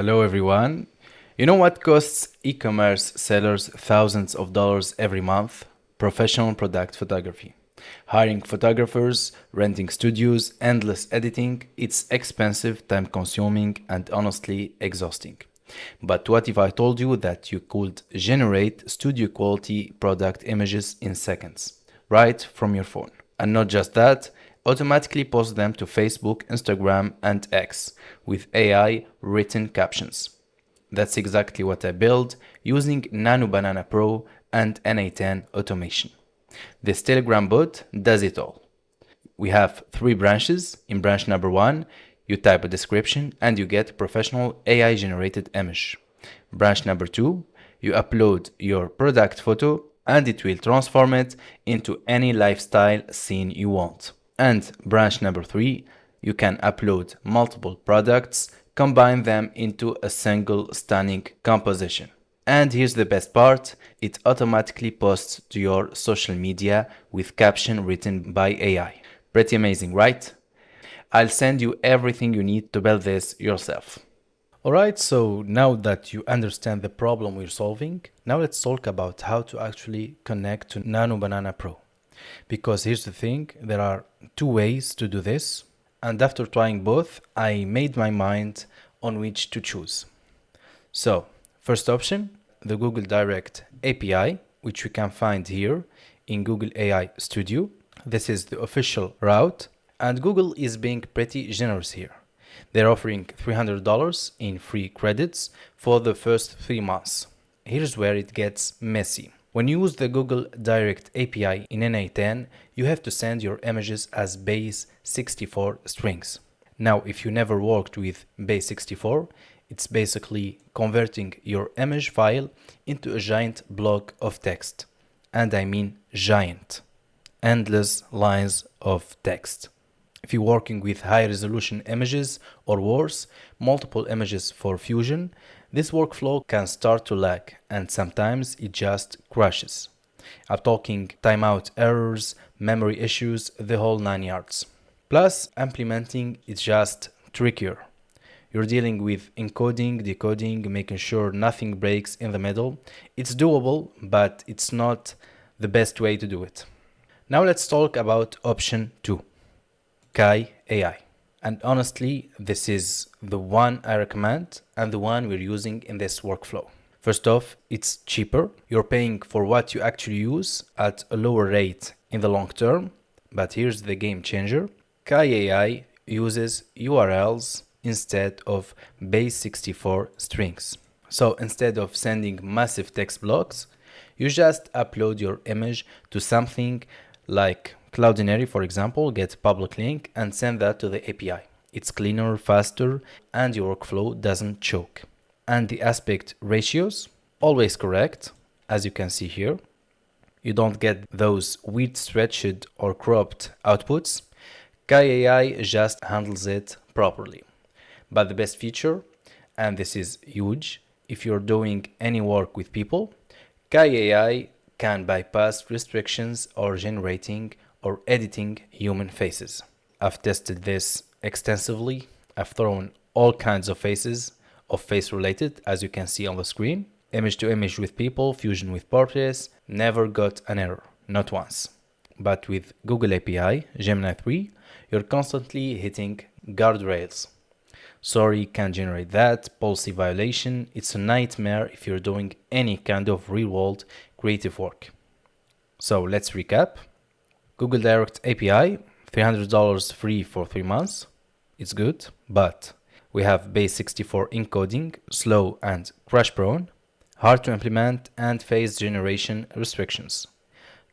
Hello everyone. You know what costs e-commerce sellers thousands of dollars every month? Professional product photography. Hiring photographers, renting studios, endless editing, it's expensive, time consuming, and honestly exhausting. But what if I told you that you could generate studio quality product images in seconds, right from your phone? And not just that, automatically post them to Facebook, Instagram, and X with AI written captions. That's exactly what I built using Nano Banana PRO and n8n automation. This Telegram bot does it all. We have three branches. In branch number 1, you type a description and you get professional AI generated image. Branch number 2, you upload your product photo and it will transform it into any lifestyle scene you want. And branch number 3, you can upload multiple products, combine them into a single stunning composition. And here's the best part, it automatically posts to your social media with caption written by AI. Pretty amazing, right? I'll send you everything you need to build this yourself. Alright, so now that you understand the problem we're solving, now let's talk about how to actually connect to Nano Banana Pro. Because here's the thing, there are two ways to do this, and after trying both, I made my mind on which to choose. So, first option, the Google Direct API, which you can find here in Google AI Studio. This is the official route, and Google is being pretty generous here. They're offering $300 in free credits for the first 3 months. Here's where it gets messy. When you use the Google Direct API in n8n, you have to send your images as base64 strings. Now, if you never worked with base64, it's basically converting your image file into a giant block of text. And I mean giant. Endless lines of text. If you're working with high resolution images or worse, multiple images for fusion, this workflow can start to lag and sometimes it just crashes. I'm talking timeout errors, memory issues, the whole 9 yards. Plus, implementing is just trickier. You're dealing with encoding, decoding, making sure nothing breaks in the middle. It's doable, but it's not the best way to do it. Now let's talk about option 2. kie.ai. And honestly, this is the one I recommend and the one we're using in this workflow. First off, it's cheaper. You're paying for what you actually use at a lower rate in the long term. But here's the game changer. kie.ai uses URLs instead of base64 strings. So instead of sending massive text blocks, you just upload your image to something like Cloudinary, for example, get public link and send that to the API. It's cleaner, faster, and your workflow doesn't choke. And the aspect ratios, always correct, as you can see here. You don't get those weird stretched or cropped outputs. kie.ai just handles it properly. But the best feature, and this is huge, if you're doing any work with people, kie.ai can bypass restrictions or generating or editing human faces. I've tested this extensively. I've thrown all kinds of faces of face related, as you can see on the screen. Image to image with people, fusion with portraits, never got an error, not once. But with Google API, Gemini 3, you're constantly hitting guardrails. Sorry, can't generate that, policy violation. It's a nightmare if you're doing any kind of real-world creative work. So let's recap. Google Direct API, $300 free for 3 months. It's good, but we have base64 encoding, slow and crash prone, hard to implement, and face generation restrictions.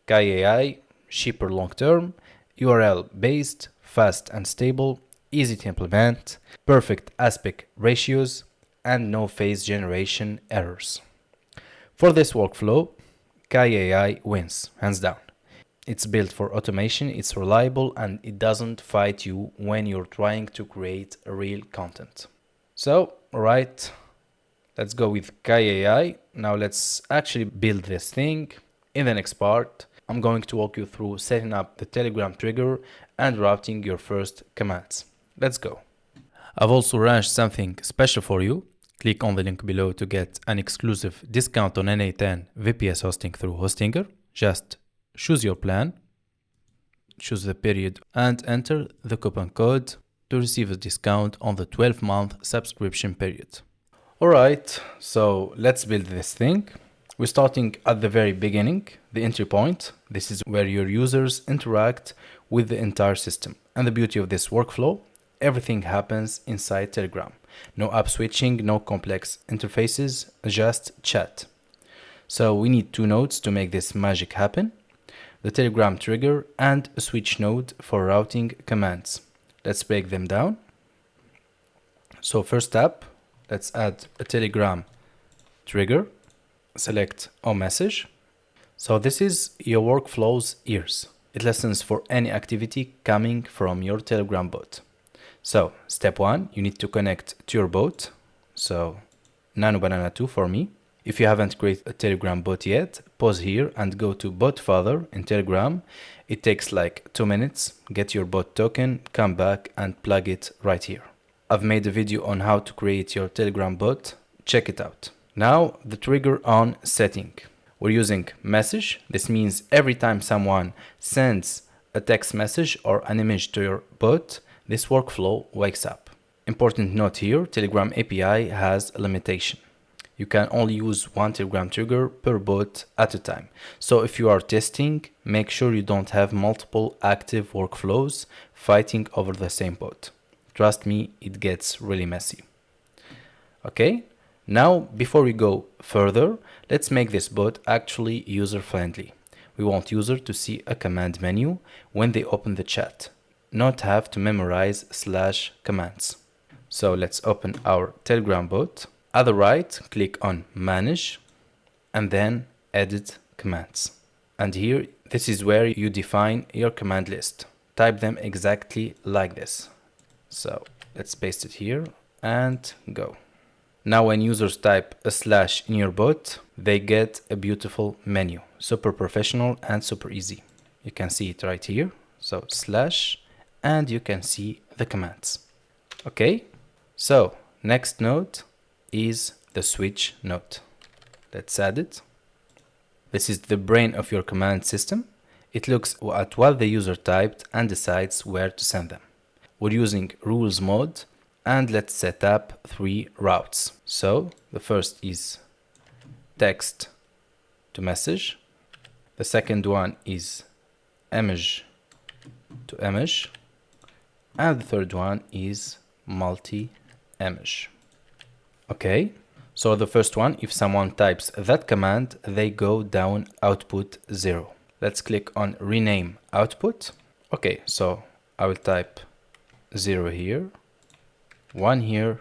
kie.ai, cheaper long term, URL based, fast and stable, easy to implement, perfect aspect ratios, and no face generation errors. For this workflow, kie.ai wins, hands down. It's built for automation, it's reliable, and it doesn't fight you when you're trying to create real content. So, alright, let's go with kie.ai. Now let's actually build this thing. In the next part, I'm going to walk you through setting up the Telegram trigger and routing your first commands. Let's go. I've also arranged something special for you. Click on the link below to get an exclusive discount on n8n VPS hosting through Hostinger. Just choose your plan, choose the period, and enter the coupon code to receive a discount on the 12-month subscription period. Alright, so let's build this thing. We're starting at the very beginning, the entry point. This is where your users interact with the entire system. And the beauty of this workflow, everything happens inside Telegram. No app switching, no complex interfaces, just chat. So we need two nodes to make this magic happen. The Telegram trigger and a switch node for routing commands. Let's break them down. So first step, let's add a Telegram trigger. Select on message. So this is your workflow's ears. It listens for any activity coming from your Telegram bot. So step 1, you need to connect to your bot. So Nano Banana 2 for me. If you haven't created a Telegram bot yet, pause here and go to bot father in Telegram. It takes like 2 minutes. Get your bot token, come back and plug it right here. I've made a video on how to create your Telegram bot. Check it out. Now the trigger on setting. We're using message. This means every time someone sends a text message or an image to your bot, this workflow wakes up. Important note here, Telegram API has a limitation. You can only use one Telegram trigger per bot at a time. So if you are testing, make sure you don't have multiple active workflows fighting over the same bot. Trust me, it gets really messy. Okay, now before we go further, let's make this bot actually user-friendly. We want user to see a command menu when they open the chat, not have to memorize /commands. So let's open our Telegram bot. At the right, click on Manage and then Edit Commands. And here, this is where you define your command list. Type them exactly like this. So let's paste it here and go. Now when users type a / in your bot, they get a beautiful menu. Super professional and super easy. You can see it right here. So / and you can see the commands. Okay, so next node is the switch node. Let's add it. This is the brain of your command system. It looks at what the user typed and decides where to send them. We're using rules mode and let's set up 3 routes. So the first is text to message. The second one is image to image. And the third one is multi-image. Okay, so the first one, if someone types that command, they go down output 0. Let's click on rename output. Okay, so I will type 0 here, 1 here,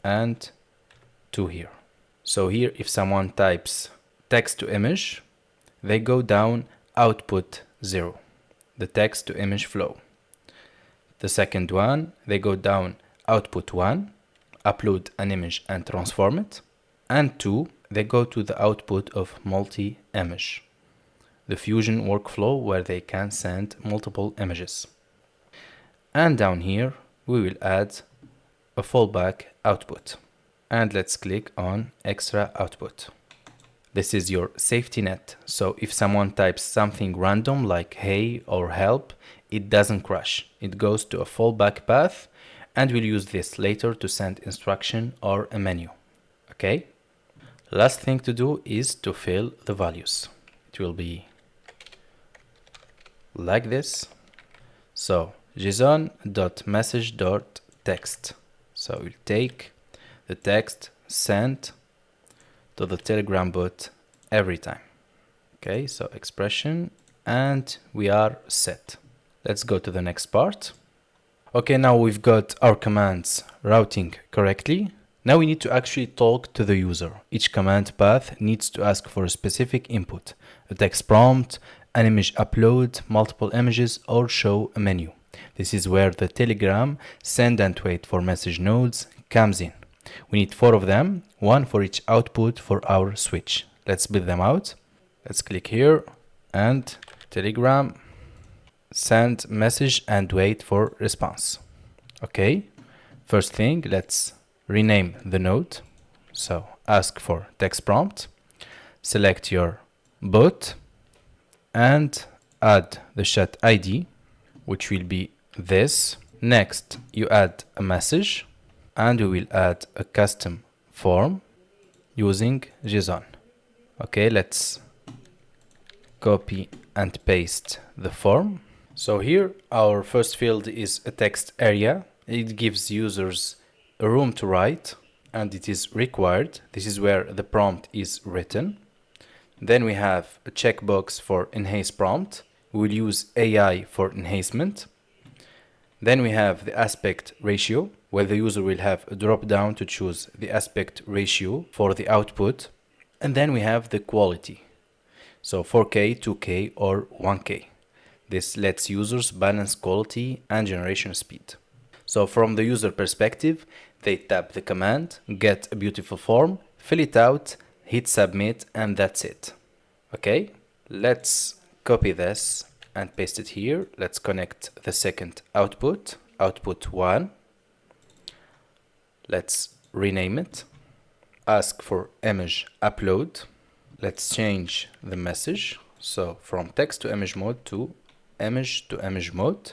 and 2 here. So here, if someone types text to image, they go down output 0, the text to image flow. The second one, they go down output 1, upload an image and transform it. And 2, they go to the output of multi-image, the Fusion workflow where they can send multiple images. And down here, we will add a fallback output. And let's click on extra output. This is your safety net. So if someone types something random like hey or help, it doesn't crash. It goes to a fallback path and we'll use this later to send instruction or a menu. Okay? Last thing to do is to fill the values. It will be like this. So json.message.text. So we'll take the text sent to the Telegram bot every time. Okay, so expression, and we are set. Let's go to the next part. Okay, now we've got our commands routing correctly. Now we need to actually talk to the user. Each command path needs to ask for a specific input, a text prompt, an image upload, multiple images, or show a menu. This is where the Telegram send and wait for message nodes comes in. We need 4 of them, 1 for each output for our switch. Let's build them out. Let's click here and Telegram send message and wait for response. Okay, first thing, let's rename the node. So ask for text prompt, select your bot, and add the chat ID, which will be this. Next, you add a message, and we will add a custom form using JSON. Okay, let's copy and paste the form. So here our first field is a text area. It gives users a room to write, and it is required. This is where the prompt is written. Then we have a checkbox for enhance prompt. We will use AI for enhancement. Then we have the aspect ratio, where the user will have a drop down to choose the aspect ratio for the output. And then we have the quality. So 4K, 2K, or 1K. This lets users balance quality and generation speed. So from the user perspective, they tap the command, get a beautiful form, fill it out, hit submit, and that's it. Okay, let's copy this and paste it here. Let's connect the second output, output 1. Let's rename it. Ask for image upload. Let's change the message. So from text to image mode to image mode.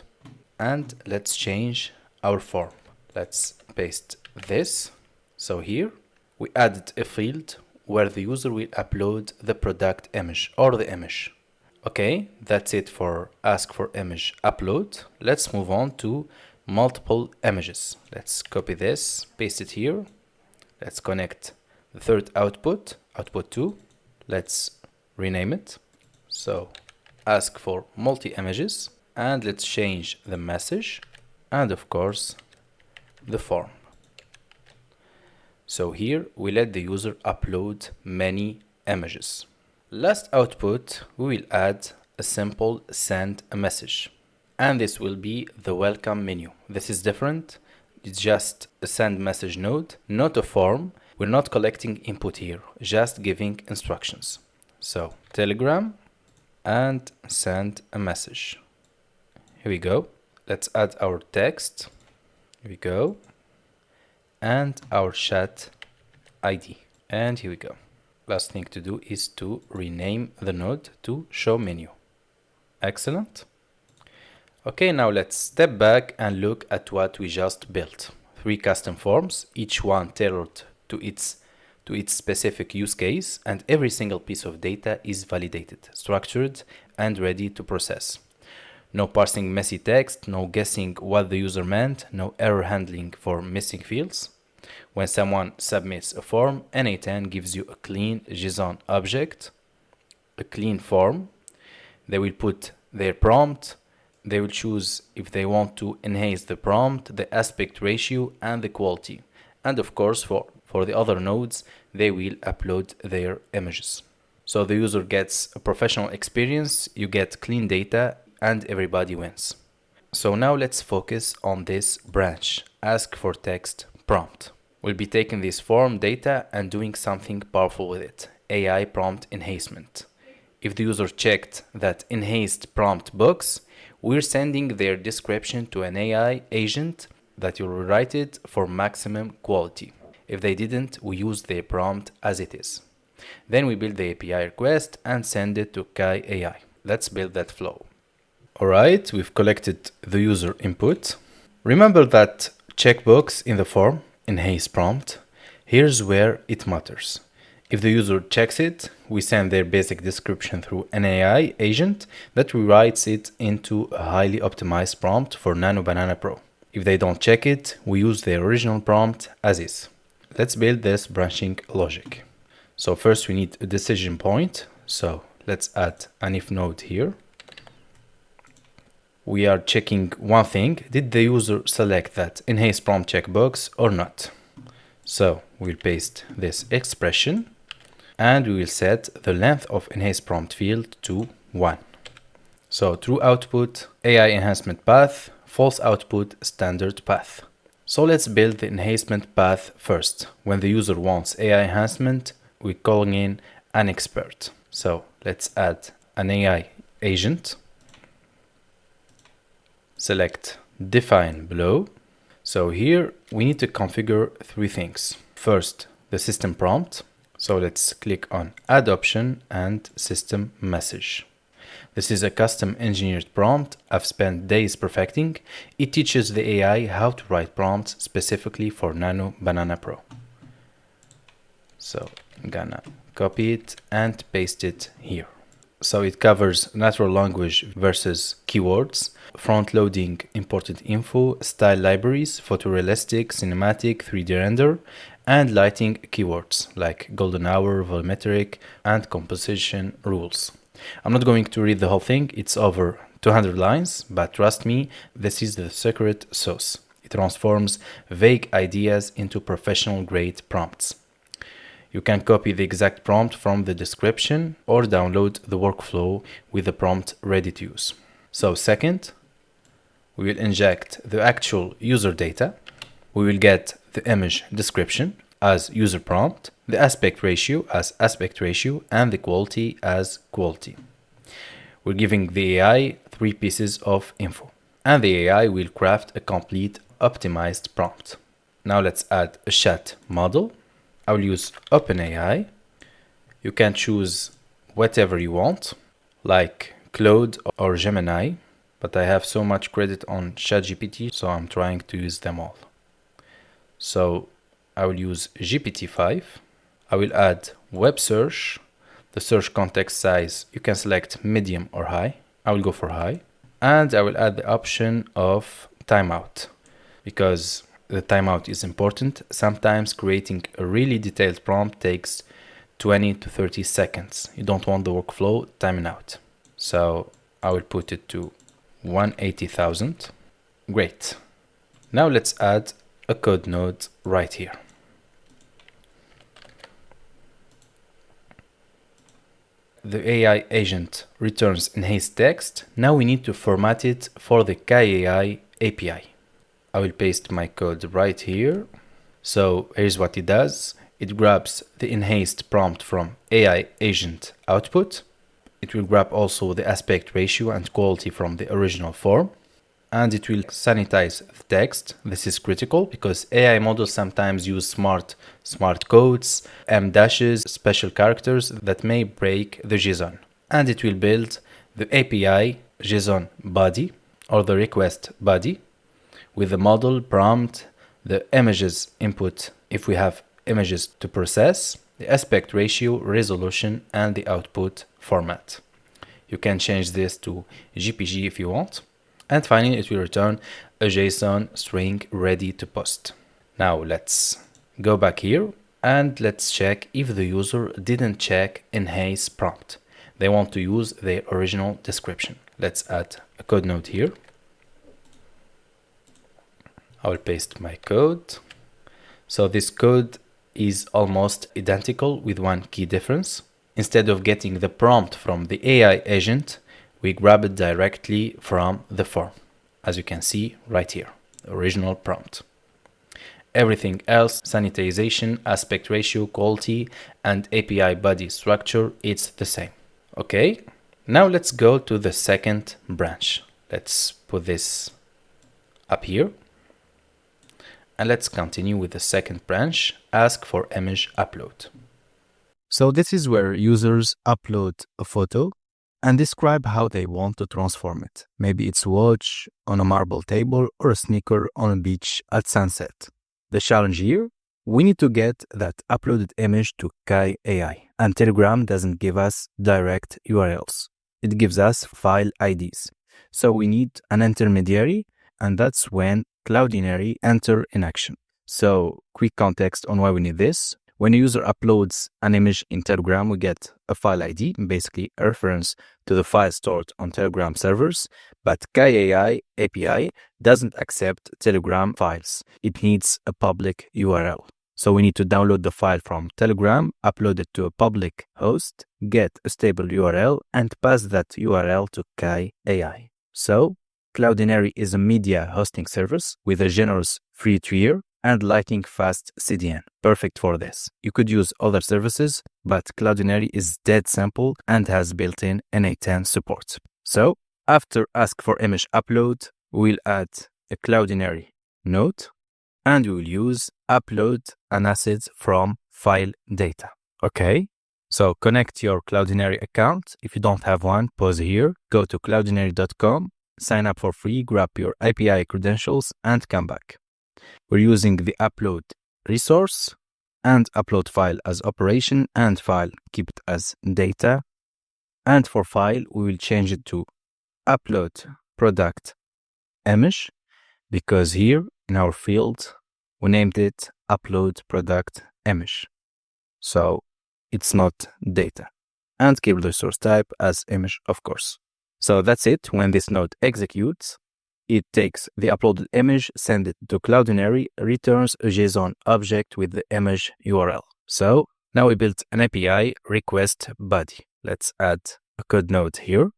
And let's change our form. Let's paste this. So here we added a field where the user will upload the product image or the image. Okay, that's it for ask for image upload. Let's move on to multiple images. Let's copy this, paste it here. Let's connect the third output, output 2. Let's rename it. So ask for multi-images, and let's change the message and of course the form. So here we let the user upload many images. Last output, we will add a simple send a message. And this will be the welcome menu. This is different. It's just a send message node, not a form. We're not collecting input here, just giving instructions. So Telegram and send a message. Here we go. Let's add our text. Here we go. And our chat ID. And here we go. Last thing to do is to rename the node to show menu. Excellent. Okay, now let's step back and look at what we just built. 3 custom forms, each one tailored to its specific use case, and every single piece of data is validated, structured, and ready to process. No parsing messy text, no guessing what the user meant, no error handling for missing fields. When someone submits a form, n8n gives you a clean JSON object, a clean form. They will put their prompt. They will choose if they want to enhance the prompt, the aspect ratio, and the quality. And of course, for the other nodes, they will upload their images. So the user gets a professional experience, you get clean data, and everybody wins. So now let's focus on this branch, ask for text prompt. We'll be taking this form data and doing something powerful with it, AI prompt enhancement. If the user checked that enhanced prompt box, we're sending their description to an AI agent that will rewrite it for maximum quality. If they didn't, we use their prompt as it is. Then we build the API request and send it to kie.ai. Let's build that flow. Alright, we've collected the user input. Remember that checkbox in the form, enhance prompt. Here's where it matters. If the user checks it, we send their basic description through an AI agent that rewrites it into a highly optimized prompt for Nano Banana PRO. If they don't check it, we use their original prompt as is. Let's build this branching logic. So first we need a decision point. So let's add an if node here. We are checking one thing. Did the user select that enhance prompt checkbox or not? So we'll paste this expression and we will set the length of enhance prompt field to 1. So true output, AI enhancement path, false output, standard path. So let's build the enhancement path first. When the user wants AI enhancement, we're calling in an expert. So let's add an AI agent. Select define below. So here we need to configure three things. First, the system prompt. So let's click on Add option and System Message. This is a custom engineered prompt I've spent days perfecting. It teaches the AI how to write prompts specifically for Nano Banana Pro. So I'm gonna copy it and paste it here. So it covers natural language versus keywords, front-loading important info, style libraries, photorealistic, cinematic, 3D render, and lighting keywords like golden hour, volumetric, and composition rules. I'm not going to read the whole thing, it's over 200 lines, but trust me, this is the secret sauce. It transforms vague ideas into professional-grade prompts. You can copy the exact prompt from the description or download the workflow with the prompt ready to use. So second, we will inject the actual user data. We will get the image description as user prompt, the aspect ratio as aspect ratio, and the quality as quality. We're giving the AI three pieces of info, and the AI will craft a complete optimized prompt. Now let's add a chat model. I will use OpenAI. You can choose whatever you want, like Claude or Gemini, but I have so much credit on ChatGPT, so I'm trying to use them all. So I will use GPT-5. I will add web search. The search context size, you can select medium or high. I will go for high. And I will add the option of timeout, because the timeout is important. Sometimes creating a really detailed prompt takes 20 to 30 seconds. You don't want the workflow timing out. So I will put it to 180,000. Great. Now let's add a code node right here. The AI agent returns enhanced text. Now we need to format it for the kie.ai API. I will paste my code right here. So here's what it does. It grabs the enhanced prompt from AI agent output. It will grab also the aspect ratio and quality from the original form. And it will sanitize the text. This is critical because AI models sometimes use smart quotes, dashes, special characters that may break the JSON. And it will build the API JSON body or the request body with the model prompt, the images input if we have images to process, the aspect ratio, resolution, and the output format. You can change this to JPG if you want. And finally, it will return a JSON string ready to post. Now let's go back here and let's check if the user didn't check enhance prompt. They want to use their original description. Let's add a code node here. I will paste my code. So this code is almost identical with one key difference. Instead of getting the prompt from the AI agent, we grab it directly from the form, as you can see right here, the original prompt. Everything else, sanitization, aspect ratio, quality, and API body structure, it's the same. Okay, now let's go to the second branch. Let's put this up here. And let's continue with the second branch, ask for image upload. So this is where users upload a photo and describe how they want to transform it. Maybe it's a watch on a marble table or a sneaker on a beach at sunset. The challenge here, we need to get that uploaded image to kie.ai, and Telegram doesn't give us direct URLs. It gives us file IDs. So we need an intermediary, and that's when Cloudinary enter in action. So quick context on why we need this. When a user uploads an image in Telegram, we get a file ID, basically a reference to the file stored on Telegram servers, but kie.ai API doesn't accept Telegram files. It needs a public URL. So we need to download the file from Telegram, upload it to a public host, get a stable URL, and pass that URL to kie.ai. So Cloudinary is a media hosting service with a generous free tier and lightning fast CDN, perfect for this. You could use other services, but Cloudinary is dead simple and has built-in n8n support. So after ask for image upload, we'll add a Cloudinary node and we will use upload an asset from file data. Okay, so connect your Cloudinary account. If you don't have one, pause here, go to cloudinary.com, sign up for free, grab your API credentials, and come back. We're using the upload resource and upload file as operation and file keep it as data. And for file, we will change it to upload product image because here in our field, we named it upload product image. So it's not data. And keep the source type as image, of course. So that's it. When this node executes, it takes the uploaded image, sends it to Cloudinary, returns a JSON object with the image URL. So now we built an API request body. Let's add a code node here.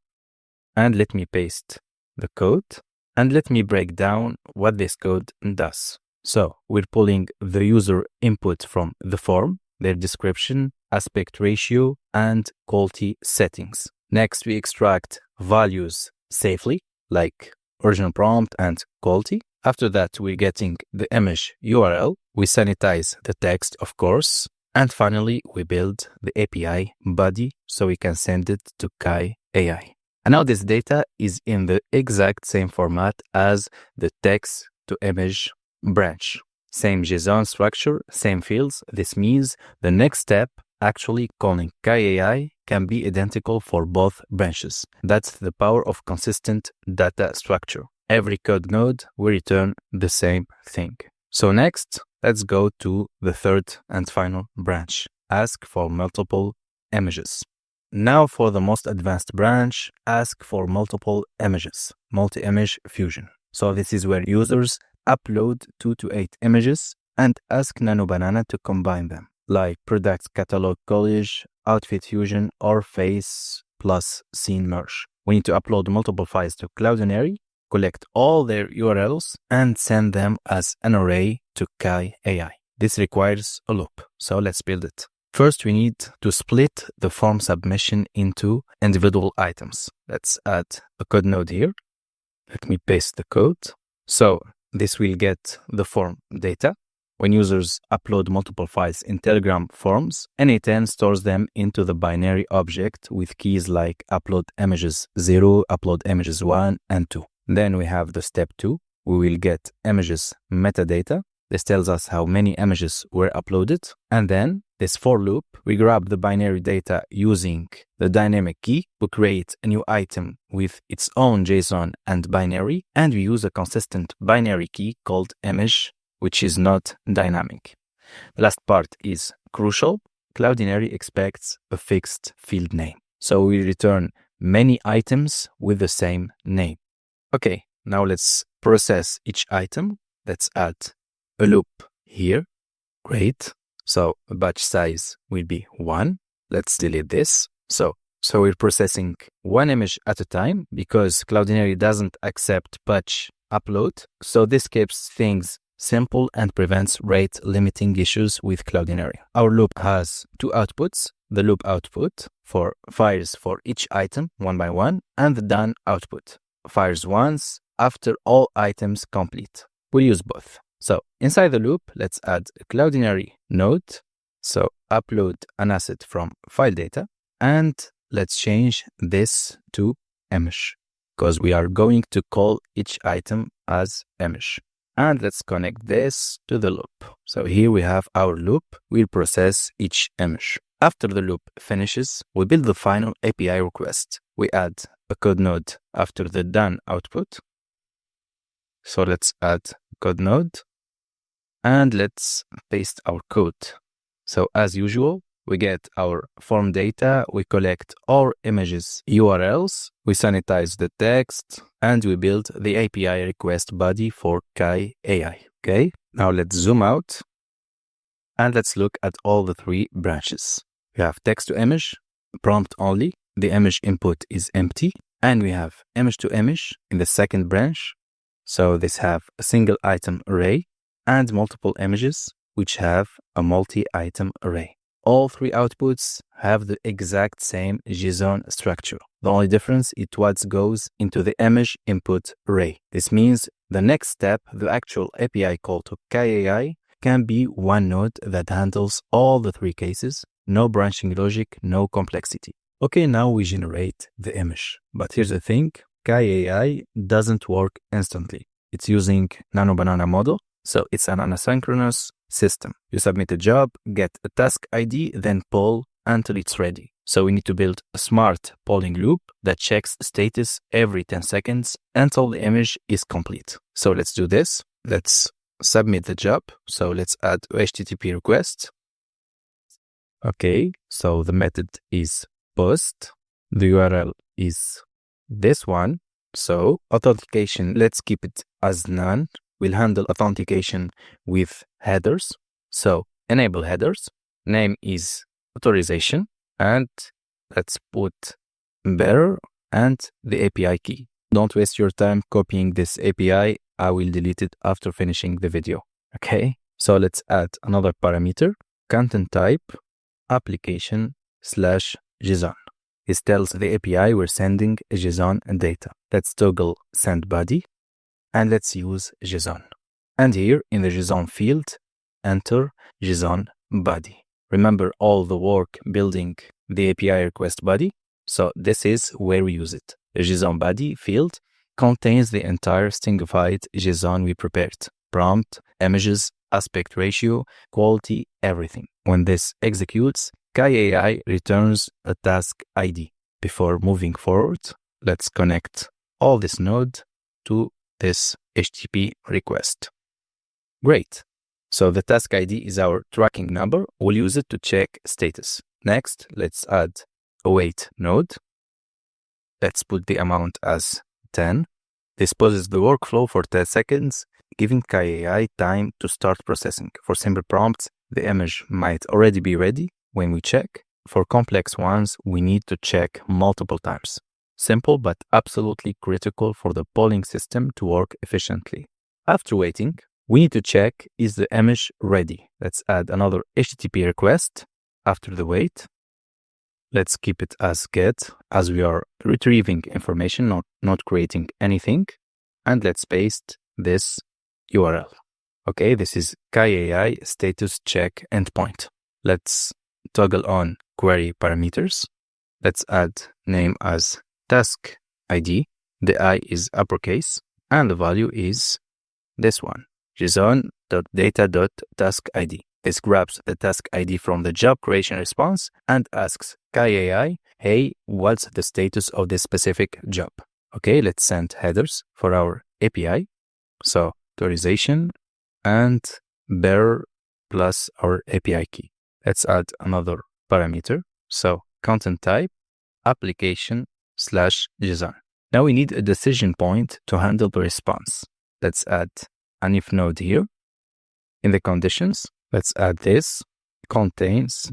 And let me paste the code. And let me break down what this code does. So we're pulling the user input from the form, their description, aspect ratio, and quality settings. Next, we extract values safely, like original prompt and quality. After that, we're getting the image URL. We sanitize the text, of course. And finally, we build the API body so we can send it to kie.ai. And now this data is in the exact same format as the text to image branch. Same JSON structure, same fields. This means the next step, actually calling kie.ai, can be identical for both branches. That's the power of consistent data structure. Every code node will return the same thing. So next, let's go to the third and final branch. Ask for multiple images. Now for the most advanced branch, ask for multiple images, multi-image fusion. So this is where users upload 2 to 8 images and ask Nano Banana to combine them, like product catalog collage, outfit fusion, or face plus scene merge. We need to upload multiple files to Cloudinary, collect all their URLs, and send them as an array to kie.ai. This requires a loop, so let's build it. First, we need to split the form submission into individual items. Let's add a code node here. Let me paste the code. So this will get the form data. When users upload multiple files in Telegram forms, n8n stores them into the binary object with keys like upload images 0, upload images 1, and 2. Then we have the step 2. We will get images metadata. This tells us how many images were uploaded. And then this for loop, we grab the binary data using the dynamic key to create a new item with its own JSON and binary. And we use a consistent binary key called image, which is not dynamic. The last part is crucial. Cloudinary expects a fixed field name. So we return many items with the same name. Okay, now let's process each item. Let's add a loop here. Great. So a batch size will be 1. Let's delete this. So we're processing one image at a time because Cloudinary doesn't accept batch upload. So this keeps things simple and prevents rate limiting issues with Cloudinary. Our loop has 2 outputs. The loop output fires for each item one by one, and the done output fires once after all items complete. We'll use both. So inside the loop, let's add a Cloudinary node. So upload an asset from file data, and let's change this to image because we are going to call each item as image. And let's connect this to the loop. So here we have our loop. We'll process each image. After the loop finishes, we build the final API request. We add a code node after the done output. So let's add code node and let's paste our code. So as usual, we get our form data, we collect our images URLs, we sanitize the text, and we build the API request body for kie.ai. Okay, now let's zoom out and let's look at all the 3 branches. We have text to image, prompt only, the image input is empty, and we have image to image in the second branch. So this have a single item array and multiple images, which have a multi-item array. All 3 outputs have the exact same JSON structure. The only difference is what goes into the image input array. This means The next step, the actual API call to kie.ai, can be one node that handles all the three cases, no branching logic, no complexity. Okay, now we generate the image. But here's the thing, kie.ai doesn't work instantly. It's using Nano Banana model, so it's an asynchronous system. You submit a job, get a task ID, then poll until it's ready. So we need to build a smart polling loop that checks status every 10 seconds until the image is complete. So let's do this. Let's submit the job. So let's add HTTP request. Okay, so the method is post. The URL is this one. So authentication, let's keep it as none. We'll handle authentication with headers. So enable headers. Name is authorization. And let's put bearer and the API key. Don't waste your time copying this API. I will delete it after finishing the video. Okay, so let's add another parameter, content type, application/JSON. This tells the API we're sending a JSON data. Let's toggle send body and let's use JSON. And here in the JSON field, enter JSON body. Remember all the work building the API request body? So this is where we use it. The JSON body field contains the entire stingified JSON we prepared. Prompt, images, aspect ratio, quality, everything. When this executes, kie.ai returns a task ID. Before moving forward, let's connect all this node to this HTTP request. Great. So the task ID is our tracking number. We'll use it to check status. Next, let's add a wait node. Let's put the amount as 10. This pauses the workflow for 10 seconds, giving kie.ai time to start processing. For simple prompts, the image might already be ready when we check. For complex ones, we need to check multiple times. Simple but absolutely critical for the polling system to work efficiently. After waiting, we need to check, is the image ready? Let's add another HTTP request after the wait. Let's keep it as get, as we are retrieving information, not creating anything. And let's paste this URL. Okay, this is kie.ai status check endpoint. Let's toggle on query parameters. Let's add name as task ID. The I is uppercase and the value is this one. JSON.data.taskID. This grabs the task ID from the job creation response and asks kie.ai, hey, what's the status of this specific job? Okay, let's send headers for our API. So authorization and bearer plus our API key. Let's add another parameter. So content type, application/JSON. Now we need a decision point to handle the response. Let's add an if node here. In the conditions, let's add this contains.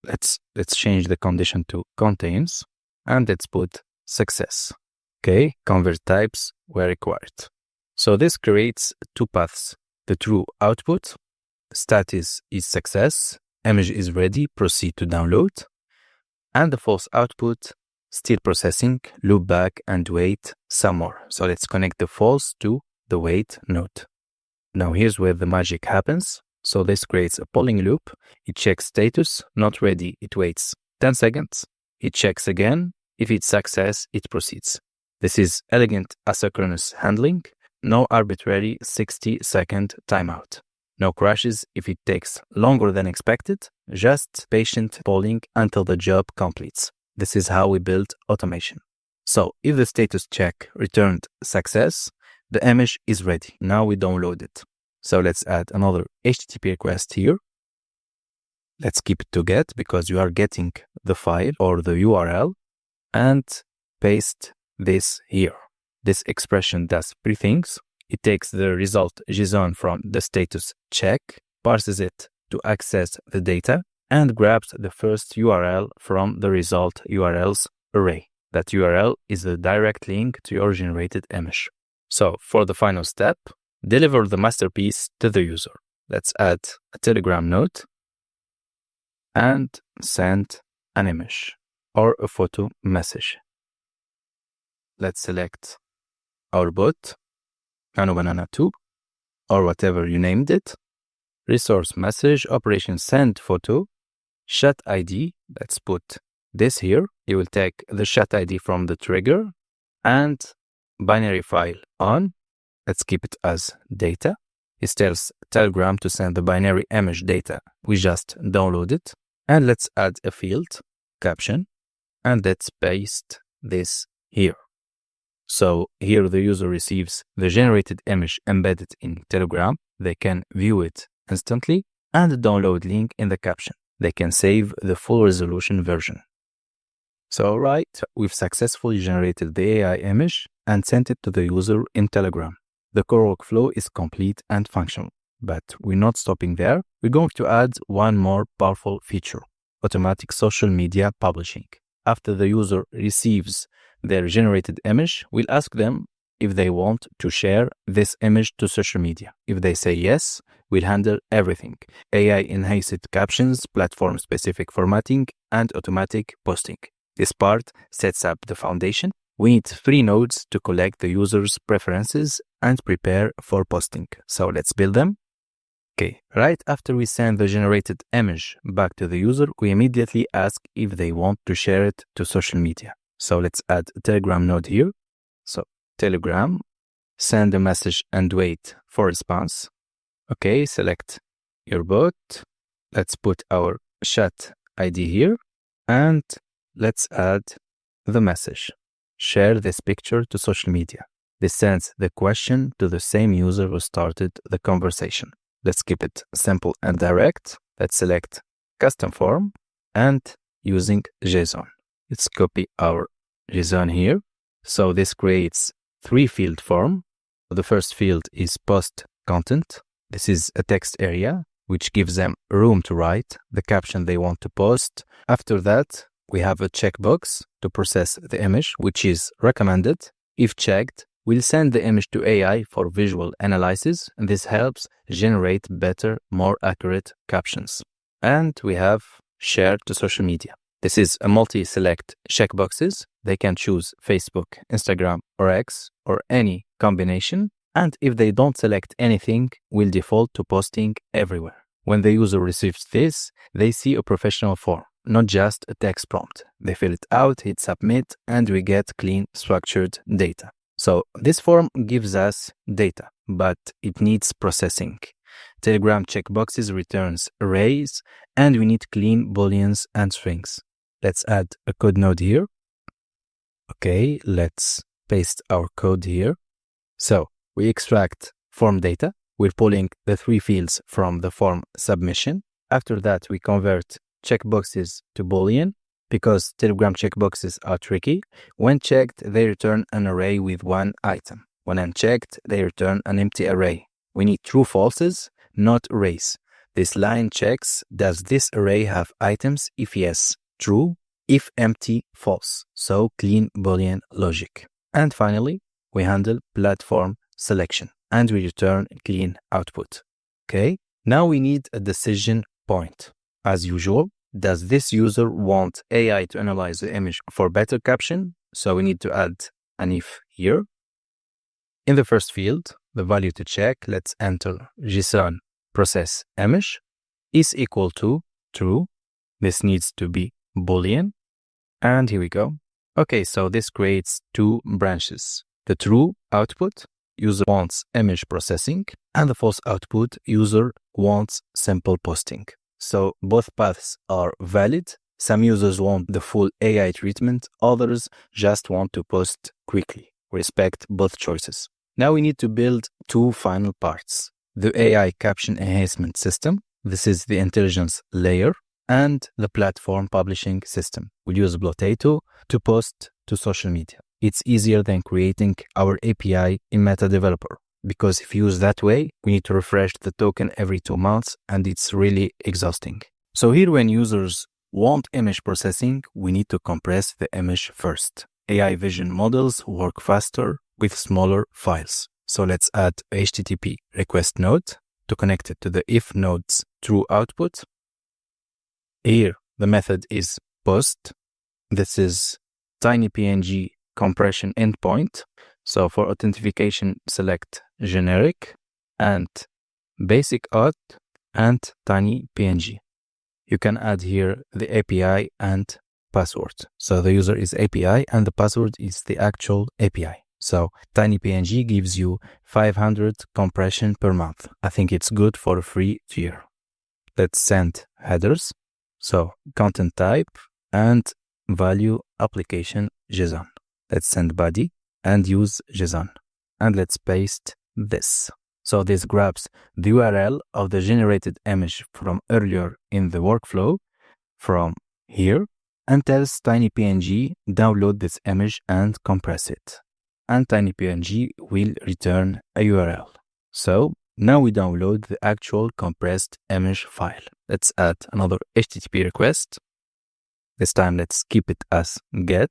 Let's change the condition to contains and let's put success. Okay, convert types were required. So this creates two paths. The true output, status is success, image is ready, proceed to download. And the false output, still processing, loop back and wait some more. So let's connect the false to the wait node. Now here's where the magic happens. So this creates a polling loop. It checks status, not ready, it waits 10 seconds. It checks again. If it's success, it proceeds. This is elegant asynchronous handling. No arbitrary 60-second timeout. No crashes if it takes longer than expected. Just patient polling until the job completes. This is how we build automation. So if the status check returned success, the image is ready. Now we download it. So let's add another HTTP request here. Let's keep it to get because you are getting the file or the URL and paste this here. This expression does three things. It takes the result JSON from the status check, parses it to access the data, and grabs the first URL from the result URLs array. That URL is the direct link to your generated image. So for the final step, deliver the masterpiece to the user. Let's add a Telegram note and send an image or a photo message. Let's select our bot Nano Banana 2, or whatever you named it. Resource message, operation send photo, chat ID. Let's put this here. You will take the chat ID from the trigger and binary file on. Let's keep it as data. It tells Telegram to send the binary image data. We just download it. And let's add a field, caption, and let's paste this here. So here the user receives the generated image embedded in Telegram. They can view it instantly, and the download link in the caption. They can save the full resolution version. So right, we've successfully generated the AI image and sent it to the user in Telegram. The core workflow is complete and functional, but we're not stopping there. We're going to add one more powerful feature, automatic social media publishing. After the user receives their generated image, we'll ask them if they want to share this image to social media. If they say yes, we'll handle everything: AI-enhanced captions, platform-specific formatting, and automatic posting. This part sets up the foundation. We need 3 nodes to collect the user's preferences and prepare for posting. So let's build them. Okay, right after we send the generated image back to the user, we immediately ask if they want to share it to social media. So let's add a Telegram node here. So Telegram, send a message and wait for response. Okay, select your bot. Let's put our chat ID here and let's add the message. Share this picture to social media. This sends the question to the same user who started the conversation. Let's keep it simple and direct. Let's select custom form and using JSON. Let's copy our JSON here. So this creates 3 field form. The first field is post content. This is a text area which gives them room to write the caption they want to post. After that, we have a checkbox to process the image, which is recommended. If checked, we'll send the image to AI for visual analysis, and this helps generate better, more accurate captions. And we have shared to social media. This is a multi-select checkboxes. They can choose Facebook, Instagram, or X, or any combination. And if they don't select anything, we'll default to posting everywhere. When the user receives this, they see a professional form, not just a text prompt. They fill it out, hit submit, and we get clean, structured data. So this form gives us data, but it needs processing. Telegram checkboxes returns arrays, and we need clean booleans and strings. Let's add a code node here. Okay, let's paste our code here. So we extract form data. We're pulling the 3 fields from the form submission. After that, we convert checkboxes to boolean because Telegram checkboxes are tricky. When checked, they return an array with 1 item. When unchecked, they return an empty array. We need true falses, not arrays. This line checks, does this array have items? If yes, true. If empty, false. So clean boolean logic. And finally, we handle platform selection and we return clean output. Okay, now we need a decision point. As usual, does this user want AI to analyze the image for better caption? So we need to add an if here. In the first field, the value to check, let's enter JSON process image is equal to true. This needs to be boolean. And here we go. Okay, so this creates 2 branches. The true output, user wants image processing, and the false output, user wants simple posting. So both paths are valid. Some users want the full AI treatment, others just want to post quickly. Respect both choices. Now we need to build 2 final parts. The AI caption enhancement system, this is the intelligence layer, and the platform publishing system. We'll use Blotato to post to social media. It's easier than creating our API in Meta Developer, because if used that way, we need to refresh the token every 2 months and it's really exhausting. So here when users want image processing, we need to compress the image first. AI vision models work faster with smaller files. So let's add a HTTP request node to connect it to the if node's true output. Here, the method is post. This is TinyPNG compression endpoint. So for authentication, select generic and basic auth and TinyPNG. You can add here the API and password. So the user is API and the password is the actual API. So TinyPNG gives you 500 compression per month. I think it's good for a free tier. Let's send headers. So content type and value application JSON. Let's send body and use JSON. And let's paste this. So this grabs the URL of the generated image from earlier in the workflow from here and tells TinyPNG download this image and compress it. And TinyPNG will return a URL. So now we download the actual compressed image file. Let's add another HTTP request. This time let's keep it as get.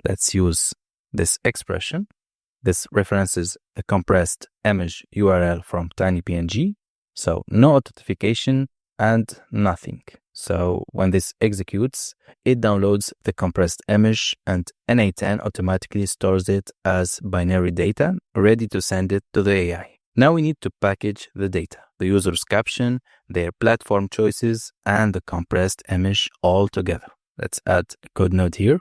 Let's use this expression. This references a compressed image URL from TinyPNG. So no authentication and nothing. So when this executes, it downloads the compressed image and n8n automatically stores it as binary data, ready to send it to the AI. Now we need to package the data, the user's caption, their platform choices, and the compressed image all together. Let's add a code node here.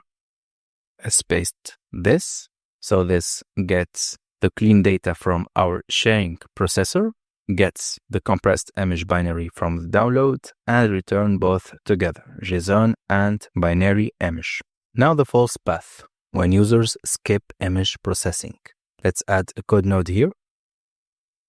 Let's paste this. So this gets the clean data from our sharing processor, gets the compressed image binary from the download, and return both together, JSON and binary image. Now the false path, when users skip image processing. Let's add a code node here.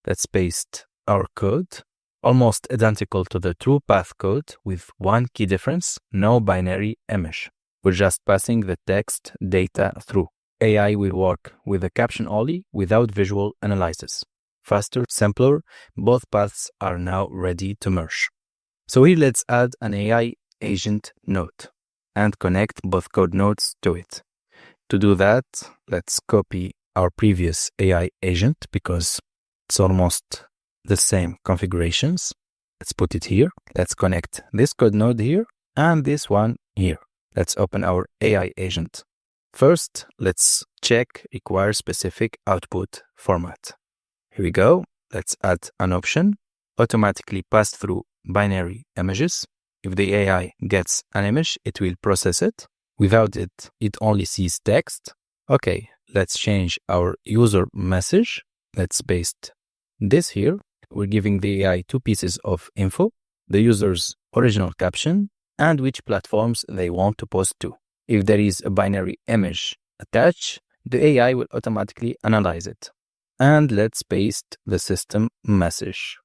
Let's paste our code, almost identical to the true path code with one key difference, no binary image. We're just passing the text data through. AI will work with the caption only without visual analysis. Faster, simpler, both paths are now ready to merge. So here let's add an AI agent node and connect both code nodes to it. To do that, let's copy our previous AI agent because it's almost the same configurations. Let's put it here. Let's connect this code node here and this one here. Let's open our AI agent. First, let's check require specific output format. Here we go. Let's add an option, automatically pass through binary images. If the AI gets an image, it will process it. Without it, it only sees text. Okay, let's change our user message. Let's paste this here. We're giving the AI two pieces of info, the user's original caption and which platforms they want to post to. If there is a binary image attached, the AI will automatically analyze it. And let's paste the system message.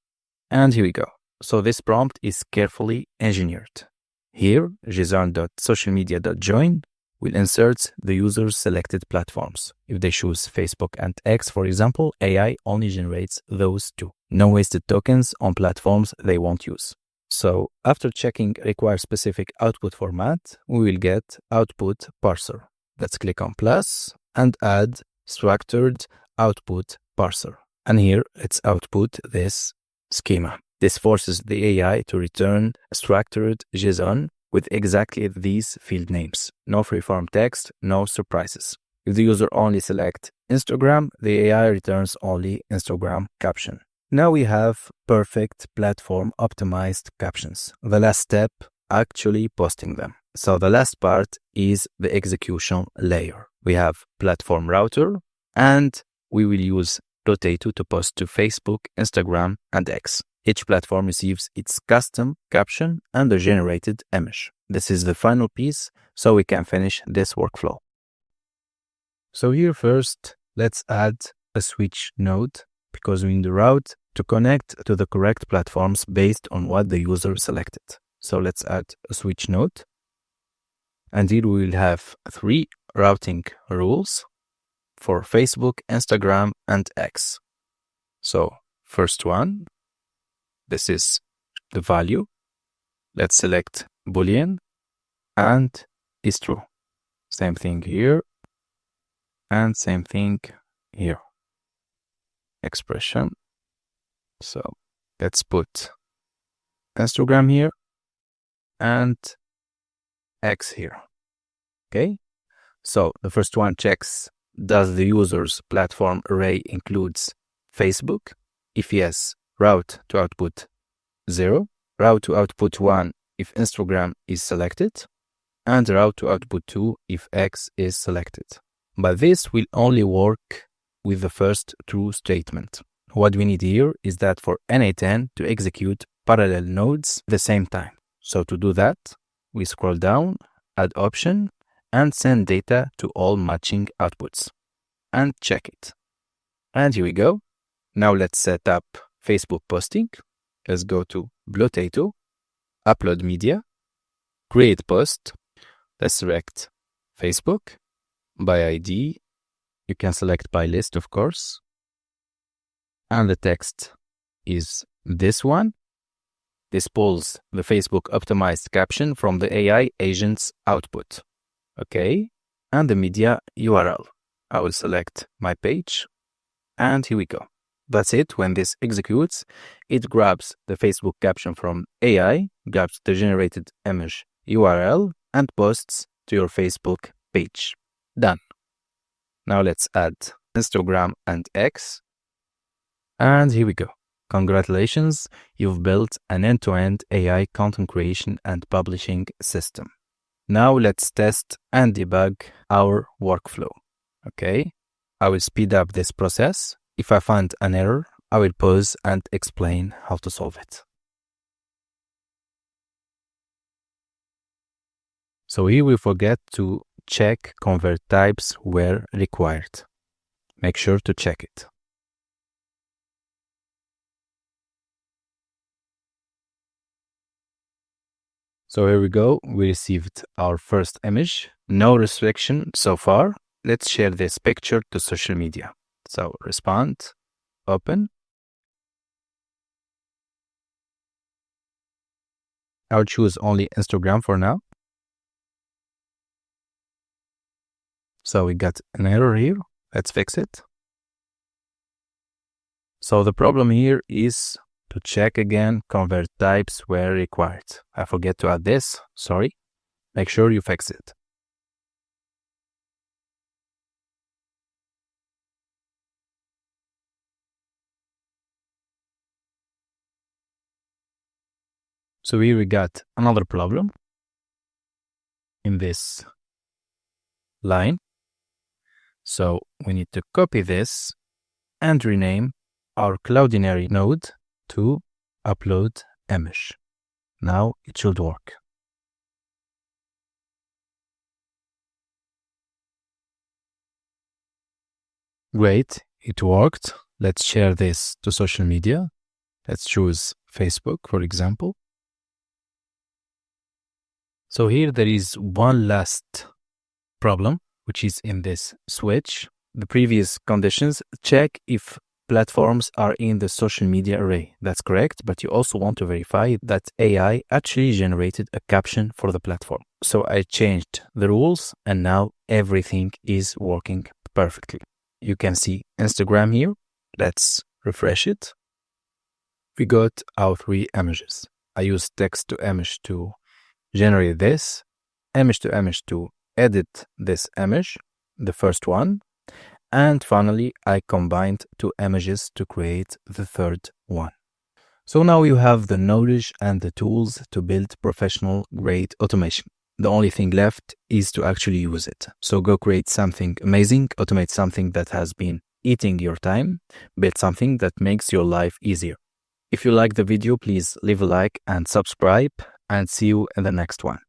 And here we go. So this prompt is carefully engineered. Here, json.socialmedia.join will insert the user's selected platforms. If they choose Facebook and X, for example, AI only generates those two. No wasted tokens on platforms they won't use. So after checking require specific output format, we will get output parser. Let's click on plus and add structured output parser. And here let's output this schema. This forces the AI to return structured JSON with exactly these field names. No freeform text, no surprises. If the user only selects Instagram, the AI returns only Instagram caption. Now we have perfect platform optimized captions. The last step, actually posting them. So the last part is the execution layer. We have platform router and we will use Blotato to post to Facebook, Instagram, and X. Each platform receives its custom caption and the generated image. This is the final piece, so we can finish this workflow. So here first, let's add a switch node because we need the route to connect to the correct platforms based on what the user selected. So let's add a switch node. And here we will have 3 routing rules for Facebook, Instagram, and X. So first one, this is the value. Let's select Boolean and is true. Same thing here and same thing here. Expression. So let's put Instagram here and X here. Okay. So the first one checks Does the user's platform array includes Facebook? If yes, route to output 0, route to output 1 if Instagram is selected, and route to output 2 if X is selected. But this will only work with the first true statement. What we need here is that for n8n to execute parallel nodes at the same time. So to do that, we scroll down, add option, and send data to all matching outputs. And check it. And here we go. Now let's set up Facebook posting. Let's go to Blotato, upload media, create post. Let's select Facebook. By ID, you can select by list, of course. And the text is this one. This pulls the Facebook optimized caption from the AI agent's output. Okay. And the media URL. I will select my page. And here we go. That's it. When this executes, it grabs the Facebook caption from AI, grabs the generated image URL, and posts to your Facebook page. Done. Now let's add Instagram and X. And here we go. Congratulations, you've built an end-to-end AI content creation and publishing system. Now let's test and debug our workflow. Okay, I will speed up this process. If I find an error, I will pause and explain how to solve it. So here we forget to check convert types where required. Make sure to check it. So here we go. We received our first image. No restriction so far. Let's share this picture to social media. So respond, open. I'll choose only Instagram for now. So we got an error here. Let's fix it. So the problem here is to check again convert types where required. I forget to add this. Sorry. Make sure you fix it. So here we got another problem in this line. So we need to copy this and rename our Cloudinary node to upload image. Now it should work. Great, it worked. Let's share this to social media. Let's choose Facebook, for example. So here there is one last problem, which is in this switch. The previous conditions, check if platforms are in the social media array. That's correct, but you also want to verify that AI actually generated a caption for the platform. So I changed the rules and now everything is working perfectly. You can see Instagram here. Let's refresh it. We got our 3 images. I used text to image to generate this, image to image to edit this image, the first one, and finally I combined 2 images to create the third one. So now you have the knowledge and the tools to build professional grade automation. The only thing left is to actually use it. So go create something amazing, automate something that has been eating your time, build something that makes your life easier. If you like the video, please leave a like and subscribe, and see you in the next one.